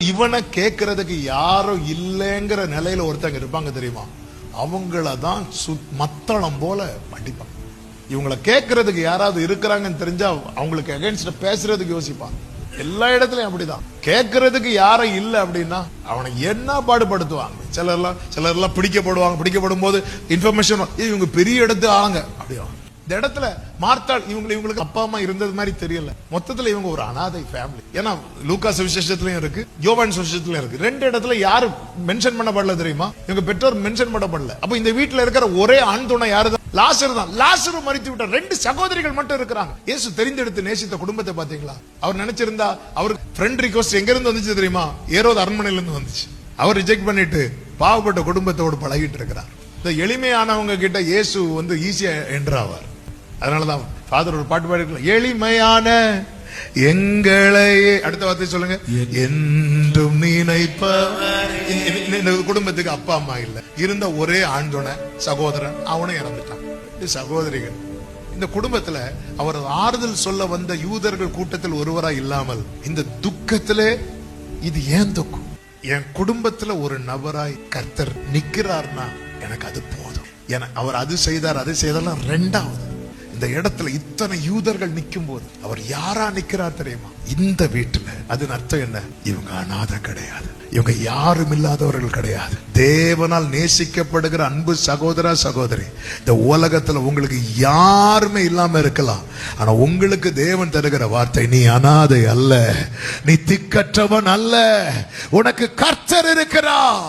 இவனை கேட்கறதுக்கு யாரும் இல்லைங்கிற நிலையில ஒருத்தங்க இருப்பாங்க தெரியுமா, அவங்களதான் மத்தளம் போல மடிப்பாங்க. இவங்களை கேட்கறதுக்கு யாராவது இருக்கிறாங்கன்னு தெரிஞ்சா அவங்களுக்கு அகைன்ஸ்ட் பேசுறதுக்கு யோசிப்பாங்க. எல்லா இடத்துலயும் அப்படிதான். கேட்கறதுக்கு யாரும் இல்லை அப்படின்னா அவனை என்ன பாடுபடுத்துவாங்க. சிலர்லாம் பிடிக்கப்படும் போது இன்ஃபர்மேஷன் இவங்க பெரிய இடத்து ஆளுங்க அப்படியா. இந்த இடத்துல மார்த்தாள் இவங்களுக்கு அப்பா அம்மா இருந்தது மாதிரி தெரியல. மொத்தத்துல இவங்க ஒரு அனாதை ஃபேமிலி. ஏன்னா லூக்கா சுவிசேஷத்திலயும் இருக்கு, யோவான் சுவிசேஷத்திலயும் இருக்கு. ரெண்டு இடத்துல யாரு மென்ஷன் பண்ணப்படல தெரியுமா, இவங்க பெற்றோர் மென்ஷன் பண்ணப்படல. அப்ப இந்த வீட்டுல இருக்கிற ஒரே ஆண் துணை யாரு? லாசரு தான். லாசரு மரித்து விட்டார். ரெண்டு சகோதரிகள் மட்டும் இருக்கிறாங்க. இயேசு தெரிந்தெடுத்து நேசித்த குடும்பத்தை பாத்தீங்களா? அவர் நினைச்சிருந்தா அவருக்கு ஃப்ரெண்ட் ரிக்வெஸ்ட் எங்க இருந்து வந்துச்சு தெரியுமா? ஏரோது அரண்மனையில இருந்து வந்துச்சு. அவர் ரிஜெக்ட் பண்ணிட்டு பாவப்பட்ட குடும்பத்தோடு பழகிட்டு இருக்கிறார். இந்த எளிமையானவங்க கிட்ட இயேசு ஈஸியா என்றாவார். அதனாலதான் ஃபாதர் ஒரு பாட்டு பாடி, எளிமையான எங்களை, அடுத்த வார்த்தை சொல்லுங்க, என்றும் நினைப்பவர். குடும்பத்துக்கு அப்பா அம்மா இல்ல, இருந்த ஒரே ஆண்டோன சகோதரன், அவனும் இறந்துட்டான். சகோதரிகள். இந்த குடும்பத்துல அவர் ஆறுதல் சொல்ல வந்த யூதர்கள் கூட்டத்தில் ஒருவரா இல்லாமல் இந்த துக்கத்திலே, இது ஏன் துக்கம், என் குடும்பத்துல ஒரு நபராய் கர்த்தர் நிக்கிறார்னா எனக்கு அது போதும். அவர் அது செய்தார் ரெண்டாவது. இந்த இடத்துல இத்தனை யூதர்கள் நிக்கும் போது அவர் யாரா நிக்கிறார் தெரியுமா? இந்த வீட்டுல. அது அர்த்தம் என்ன? இவங்க அநாத கிடையாது, இவங்க யாரும் இல்லாதவர்கள் கிடையாது. தேவனால் நேசிக்கப்படுகிற அன்பு சகோதரா சகோதரி, இந்த உலகத்துல உங்களுக்கு யாருமே இல்லாம இருக்கலாம். ஆனா உங்களுக்கு தேவன் தருகிற வார்த்தை, நீ அநாதை அல்ல, நீ திக்கற்றவன் அல்ல, உனக்கு கர்த்தர் இருக்கிறார்.